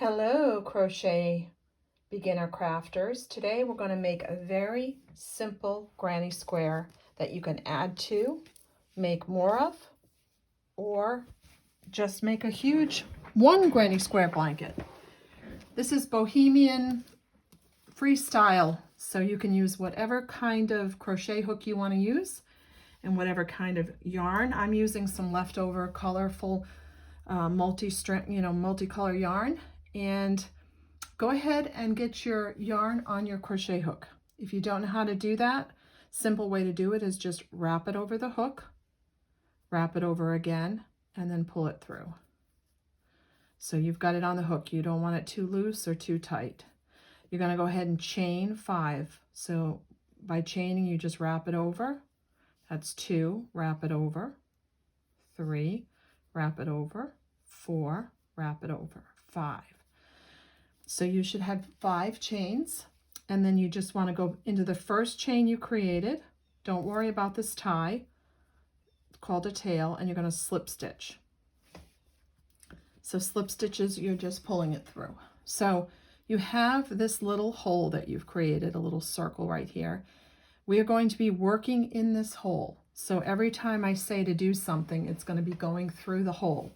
Hello, crochet beginner crafters. Today we're going to make a very simple granny square that you can add to, make more of, or just make a huge one granny square blanket. This is Bohemian freestyle, so you can use whatever kind of crochet hook you want to use and whatever kind of yarn. I'm using some leftover colorful multicolor yarn, and go ahead and get your yarn on your crochet hook. If you don't know how to do that, simple way to do it is just wrap it over the hook, wrap it over again, and then pull it through. So you've got it on the hook. You don't want it too loose or too tight. You're going to go ahead and chain 5. So by chaining, you just wrap it over. That's 2, wrap it over, 3, wrap it over, 4, wrap it over, 5. So you should have 5 chains, and then you just want to go into the first chain you created. Don't worry about this tie. It's called a tail, and you're going to slip stitch. So slip stitches, you're just pulling it through. So you have this little hole that you've created, a little circle right here. We are going to be working in this hole. So every time I say to do something, it's going to be going through the hole.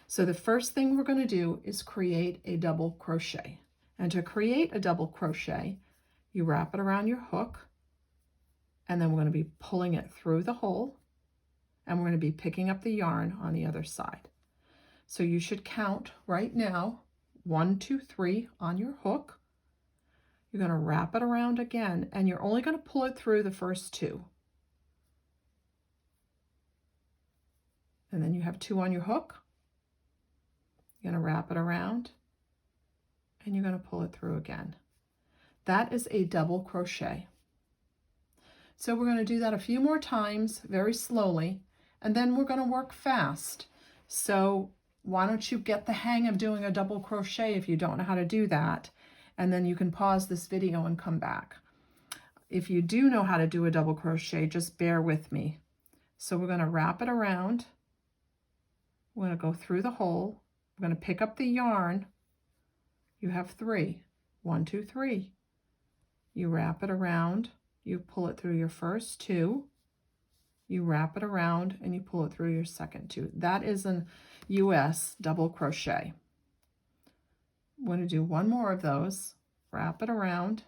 So the first thing we're going to do is create a double crochet. And to create a double crochet, you wrap it around your hook, and then we're going to be pulling it through the hole, and we're going to be picking up the yarn on the other side. So you should count right now 1, 2, 3 on your hook. You're going to wrap it around again, and you're only going to pull it through the first 2. And then you have 2 on your hook. You're going to wrap it around, and you're going to pull it through again. That is a double crochet. So we're going to do that a few more times, very slowly, and then we're going to work fast. So why don't you get the hang of doing a double crochet if you don't know how to do that, and then you can pause this video and come back. If you do know how to do a double crochet, just bear with me. So we're going to wrap it around. We're going to go through the hole. We're going to pick up the yarn. You have 3. 1, 2, 3. You wrap it around. You pull it through your first 2. You wrap it around and you pull it through your second 2. That is an US double crochet. I'm going to do one more of those. Wrap it around.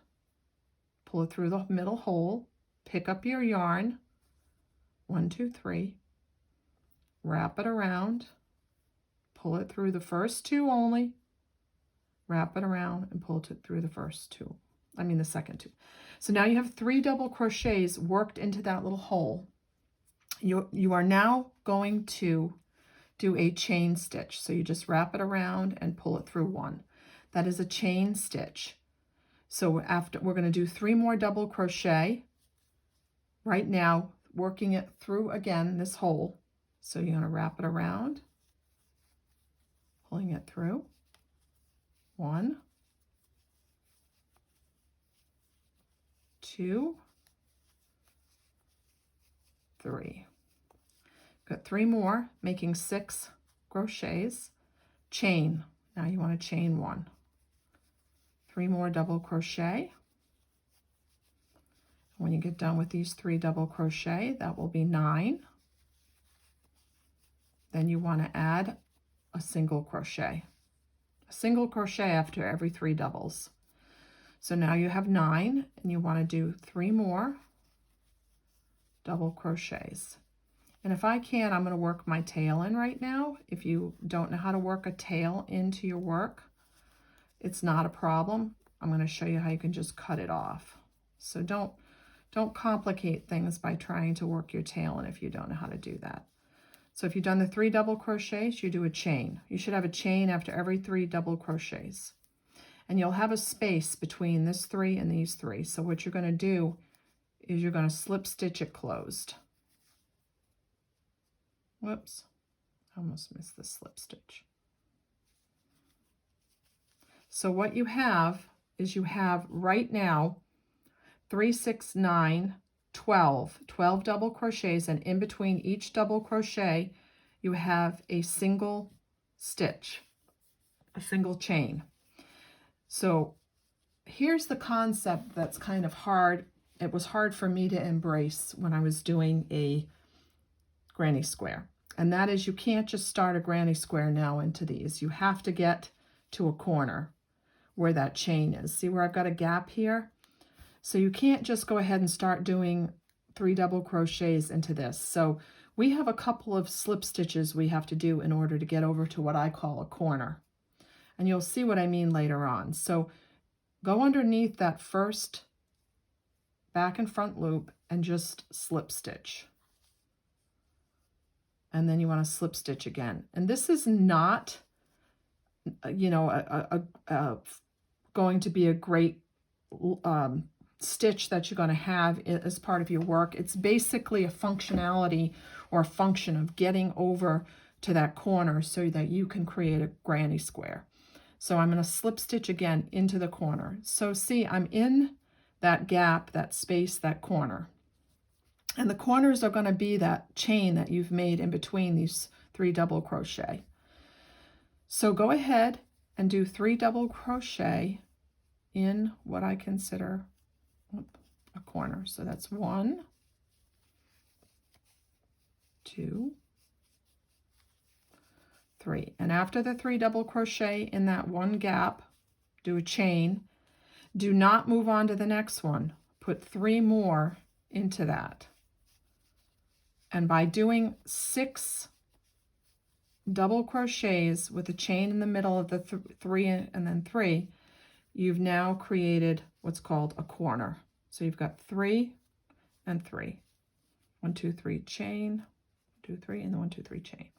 Pull it through the middle hole. Pick up your yarn. 1, 2, 3. Wrap it around. Pull it through the first 2 only, wrap it around, and pull it through the the second 2. So now you have 3 double crochets worked into that little hole. You are now going to do a chain stitch. So you just wrap it around and pull it through 1. That is a chain stitch. So after, we're going to do 3 more double crochet. Right now, working it through again, this hole. So you're going to wrap it around, pulling it through. 1, 2, 3. Got 3 more, making 6 crochets. Chain. Now you want to chain 1. 3 more double crochet. When you get done with these 3 double crochet, that will be 9. Then you want to add a single crochet. A single crochet after every 3 doubles. So now you have 9, and you want to do 3 more double crochets. And if I can, I'm going to work my tail in right now. If you don't know how to work a tail into your work, it's not a problem. I'm going to show you how you can just cut it off. So don't complicate things by trying to work your tail in if you don't know how to do that. So if you've done the 3 double crochets, you do a chain. You should have a chain after every 3 double crochets. And you'll have a space between this 3 and these 3. So what you're going to do is you're going to slip stitch it closed. Whoops, I almost missed the slip stitch. So what you have is you have right now 3, 6, 9, 12 double crochets, and in between each double crochet you have a single stitch. a single chain. So here's the concept that's kind of hard. It was hard for me to embrace when I was doing a granny square. And that is, you can't just start a granny square now into these. You have to get to a corner where that chain is. See where I've got a gap here? So you can't just go ahead and start doing 3 double crochets into this. So we have a couple of slip stitches we have to do in order to get over to what I call a corner. And you'll see what I mean later on. So go underneath that first back and front loop and just slip stitch. And then you want to slip stitch again. And this is not, you know, going to be a great stitch that you're going to have as part of your work. It's basically a functionality or a function of getting over to that corner so that you can create a granny square. So I'm going to slip stitch again into the corner. So see, I'm in that gap, that space, that corner. And the corners are going to be that chain that you've made in between these 3 double crochet. So go ahead and do 3 double crochet in what I consider a corner. So that's 1, 2, 3. And after the 3 double crochet in that one gap, do a chain. Do not move on to the next one. Put 3 more into that. And by doing 6 double crochets with a chain in the middle of the 3 and then 3, you've now created what's called a corner. So you've got 3 and 3. 1, 2, 3, chain, 2, 3, and the 1, 2, 3 chain.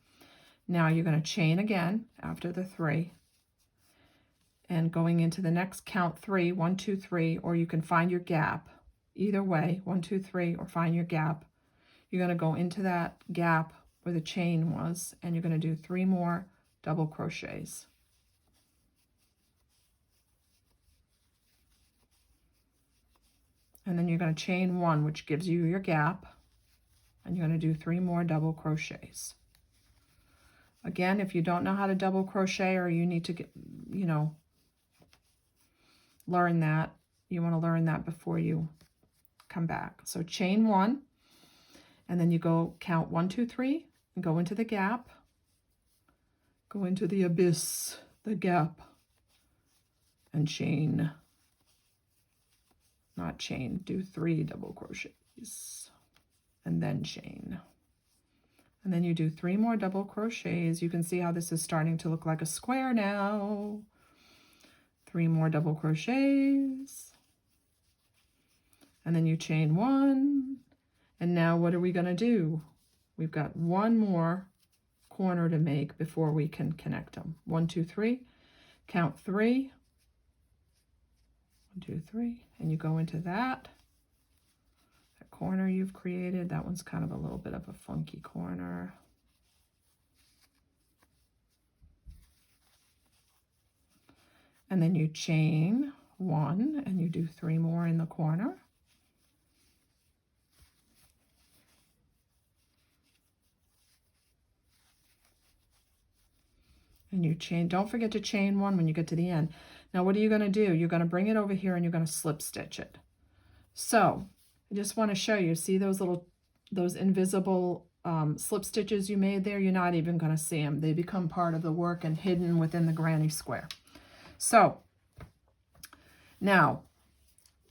Now you're going to chain again after the 3. And going into the next count 3, 1, 2, 3, or you can find your gap. Either way, 1, 2, 3, or find your gap. You're going to go into that gap where the chain was, and you're going to do 3 more double crochets. And then you're going to chain 1, which gives you your gap, and you're going to do 3 more double crochets. Again, if you don't know how to double crochet, or you need to get, you know, learn that, you want to learn that before you come back. So chain 1, and then you go count 1, 2, 3, and go into the gap, go into the abyss, the gap, and chain, not chain, do 3 double crochets, and then chain. And then you do 3 more double crochets. You can see how this is starting to look like a square now. 3 more double crochets. And then you chain 1. And now what are we going to do? We've got 1 more corner to make before we can connect them. 1, 2, 3. Count 3. 1, 2, 3. And you go into that corner you've created. That one's kind of a little bit of a funky corner. And then you chain 1 and you do 3 more in the corner. And you chain, don't forget to chain 1 when you get to the end. Now what are you going to do? You're going to bring it over here and you're going to slip stitch it. So I just want to show you, see those invisible slip stitches you made there? You're not even going to see them. They become part of the work and hidden within the granny square. So now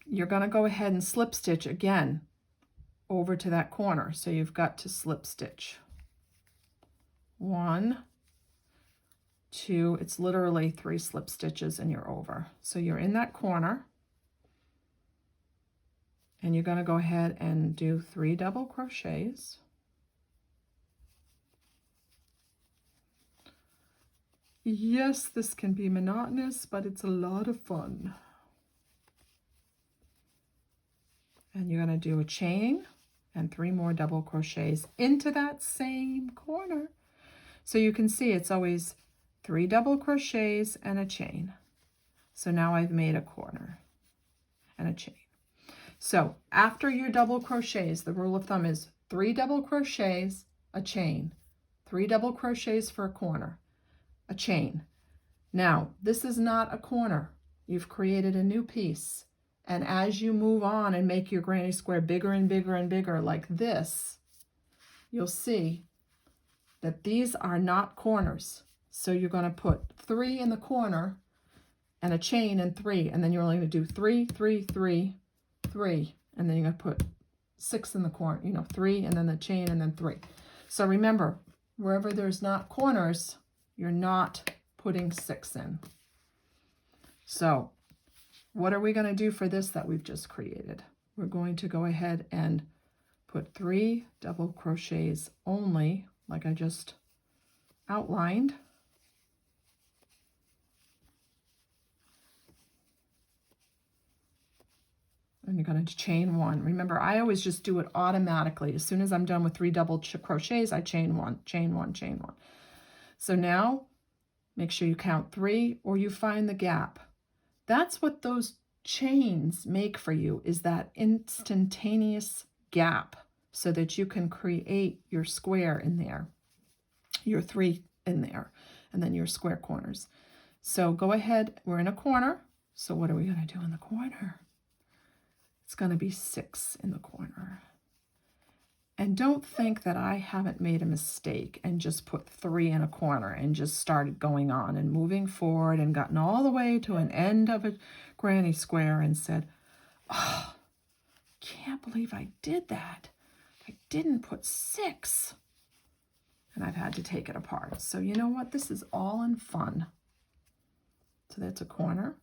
you're going to go ahead and slip stitch again over to that corner. So you've got to slip stitch 1, 2, it's literally 3 slip stitches and you're over. So you're in that corner. And you're going to go ahead and do 3 double crochets. Yes, this can be monotonous, but it's a lot of fun. And you're going to do a chain and 3 more double crochets into that same corner. So you can see it's always 3 double crochets and a chain. So now I've made a corner and a chain. So after your double crochets, the rule of thumb is 3 double crochets, a chain, 3 double crochets for a corner, a chain, Now, this is not a corner. You've created a new piece. And as you move on and make your granny square bigger and bigger and bigger like this, you'll see that these are not corners. So you're going to put 3 in the corner and a chain and 3, and then you're only going to do 3, 3, 3, 3, and then you're going to put 6 in the corner, 3, and then the chain, and then 3. So remember, wherever there's not corners, you're not putting 6 in. So what are we going to do for this that we've just created? We're going to go ahead and put 3 double crochets only, like I just outlined. And you're going to chain 1. Remember, I always just do it automatically. As soon as I'm done with 3 double crochets, I chain 1, chain 1, chain 1. So now, make sure you count 3 or you find the gap. That's what those chains make for you, is that instantaneous gap so that you can create your square in there, your 3 in there, and then your square corners. So go ahead, we're in a corner. So what are we going to do in the corner? It's going to be 6 in the corner. And don't think that I haven't made a mistake and just put 3 in a corner and just started going on and moving forward and gotten all the way to an end of a granny square and said, oh, can't believe I did that. I didn't put 6. And I've had to take it apart. So you know what? This is all in fun. So that's a corner.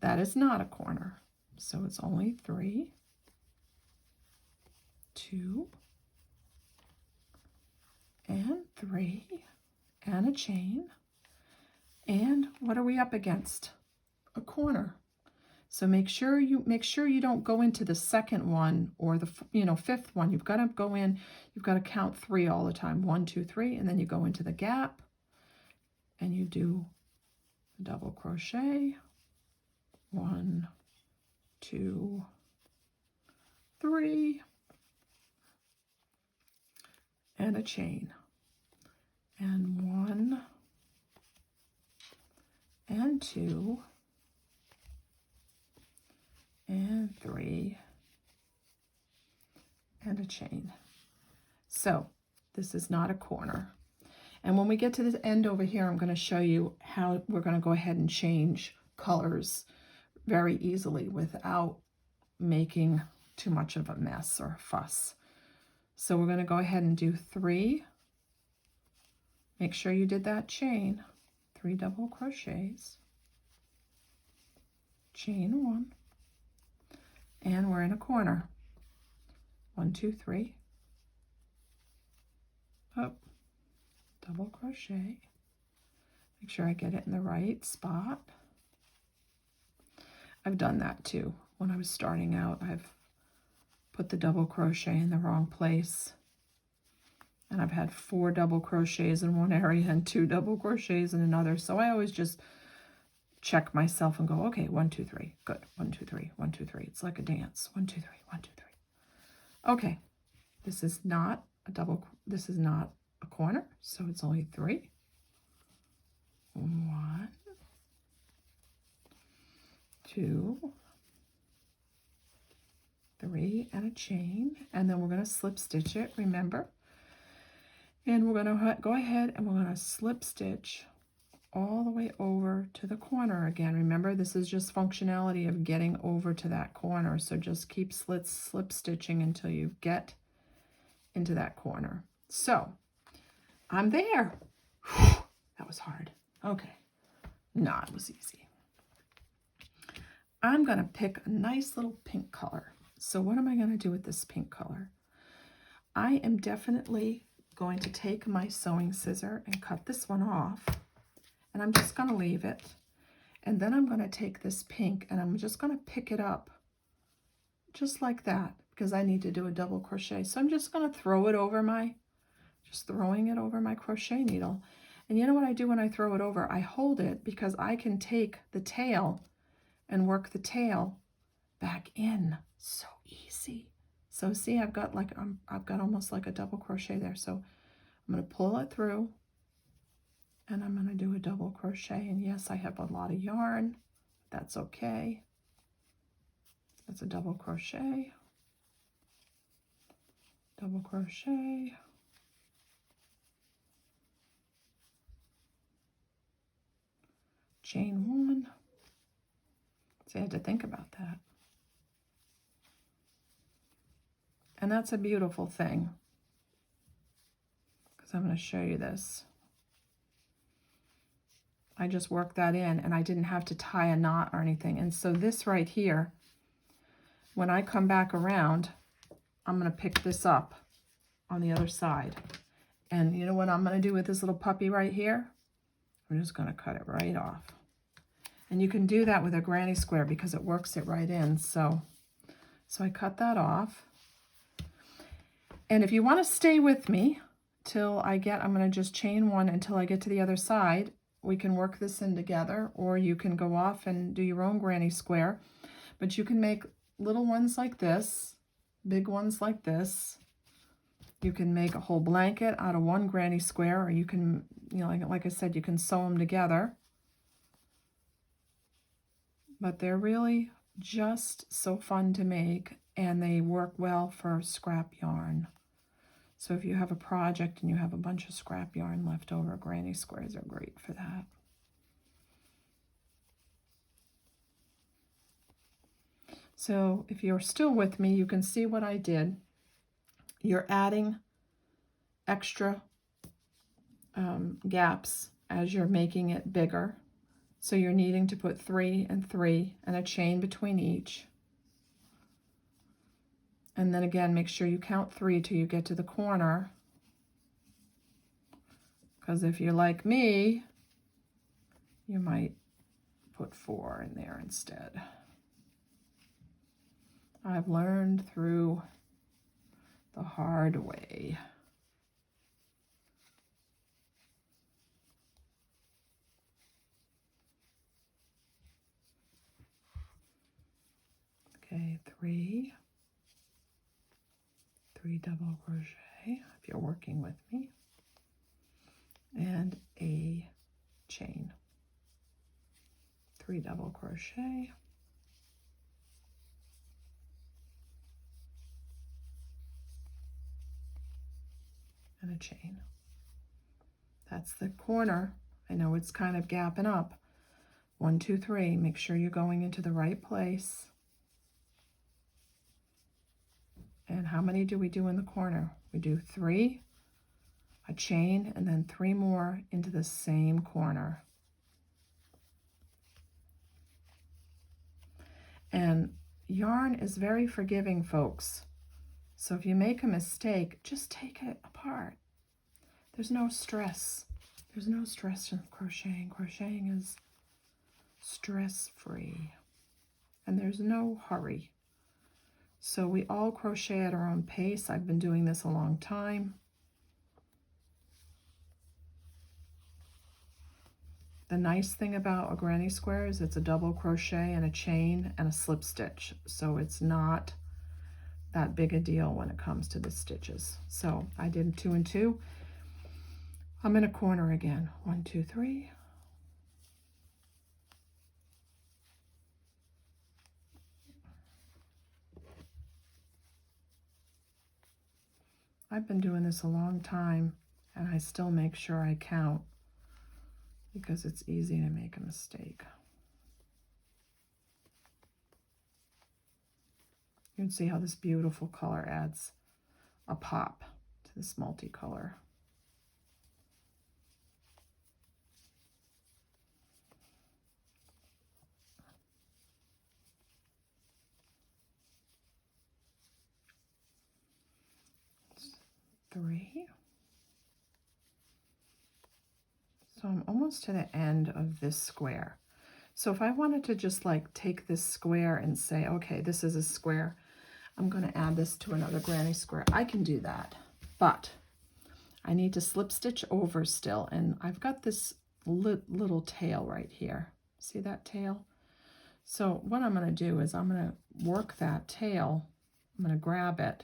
That is not a corner. So it's only 3, 2, and 3, and a chain. And what are we up against? A corner. So make sure you don't go into the second one or the fifth one. You've got to go in, you've got to count 3 all the time. 1, 2, 3, and then you go into the gap and you do a double crochet. 1, 2, 3, and a chain, and 1, and 2, and 3, and a chain. So this is not a corner. And when we get to this end over here, I'm going to show you how we're going to go ahead and change colors very easily without making too much of a mess or a fuss. So we're going to go ahead and do 3. Make sure you did that chain. 3 double crochets. Chain 1. And we're in a corner. 1, 2, 3. Up. Double crochet. Make sure I get it in the right spot. I've done that too. When I was starting out, I've put the double crochet in the wrong place. And I've had 4 double crochets in one area and 2 double crochets in another. So I always just check myself and go, okay, 1, 2, 3. Good. 1, 2, 3. 1, 2, 3. It's like a dance. 1, 2, 3. 1, 2, 3. Okay. This is not a corner, so it's only 3. 1, 2, 3, and a chain, and then we're going to slip stitch it, remember, and we're going to go ahead and we're going to slip stitch all the way over to the corner again. Remember, this is just functionality of getting over to that corner, so just keep slip stitching until you get into that corner. So I'm there. Whew, that was hard. Okay, no, it was easy. I'm going to pick a nice little pink color. So what am I going to do with this pink color? I am definitely going to take my sewing scissor and cut this one off. And I'm just going to leave it. And then I'm going to take this pink and I'm just going to pick it up just like that because I need to do a double crochet. So I'm just going to throw it over throwing it over my crochet needle. And you know what I do when I throw it over? I hold it because I can take the tail and work the tail back in. So easy. So see, I've got almost like a double crochet there. So I'm going to pull it through And I'm going to do a double crochet, and yes, I have a lot of yarn. That's okay. That's a double crochet, double crochet, chain one. See, I had to think about that. And that's a beautiful thing, because I'm going to show you this. I just worked that in, and I didn't have to tie a knot or anything. And so this right here, when I come back around, I'm going to pick this up on the other side. And you know what I'm going to do with this little puppy right here? I'm just going to cut it right off. And you can do that with a granny square because it works it right in. So I cut that off. And if you want to stay with me till I'm going to just chain one until I get to the other side. We can work this in together, or you can go off and do your own granny square. But you can make little ones like this, big ones like this. You can make a whole blanket out of one granny square, or you can, you know, like I said, you can sew them together. But they're really just so fun to make, and they work well for scrap yarn. So if you have a project and you have a bunch of scrap yarn left over, granny squares are great for that. So if you're still with me, you can see what I did. You're adding extra gaps as you're making it bigger. So you're needing to put 3 and 3 and a chain between each. And then again, make sure you count 3 till you get to the corner. Because if you're like me, you might put 4 in there instead. I've learned through the hard way. Okay, 3 double crochet if you're working with me, and a chain. 3 double crochet, and a chain. That's the corner. I know it's kind of gapping up. 1, 2, 3. Make sure you're going into the right place. And how many do we do in the corner? We do 3, a chain, and then 3 more into the same corner. And yarn is very forgiving, folks. So if you make a mistake, just take it apart. There's no stress. There's no stress in crocheting. Crocheting is stress-free. And there's no hurry. So we all crochet at our own pace. I've been doing this a long time. The nice thing about a granny square is it's a double crochet and a chain and a slip stitch. So it's not that big a deal when it comes to the stitches. So I did 2 and 2. I'm in a corner again. 1, 2, 3. I've been doing this a long time, and I still make sure I count because it's easy to make a mistake. You can see how this beautiful color adds a pop to this multicolor. Three. So I'm almost to the end of this square. So if I wanted to just like take this square and say, okay, this is a square, I'm going to add this to another granny square, I can do that. But I need to slip stitch over still, and I've got this little tail right here. See that tail? So what I'm going to do is I'm going to work that tail. I'm going to grab it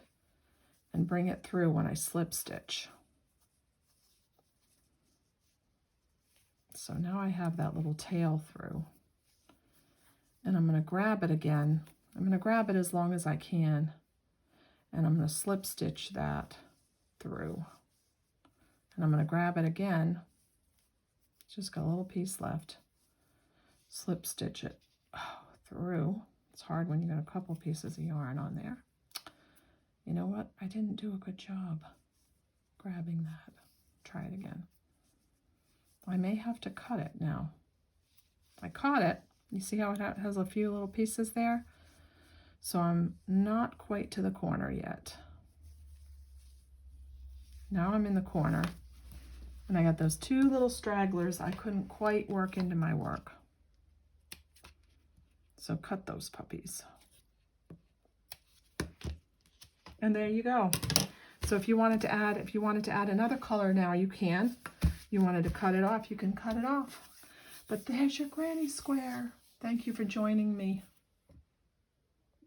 and bring it through when I slip stitch. So now I have that little tail through. And I'm going to grab it again. I'm going to grab it as long as I can. And I'm going to slip stitch that through. And I'm going to grab it again. Just got a little piece left. Slip stitch it through. It's hard when you got a couple pieces of yarn on there. You know what? I didn't do a good job grabbing that. Try it again. I may have to cut it now. I caught it. You see how it has a few little pieces there? So I'm not quite to the corner yet. Now I'm in the corner. And I got those two little stragglers I couldn't quite work into my work. So cut those puppies. And there you go. So if you wanted to add another color now, you can. You wanted to cut it off, you can cut it off. But there's your granny square. Thank you for joining me.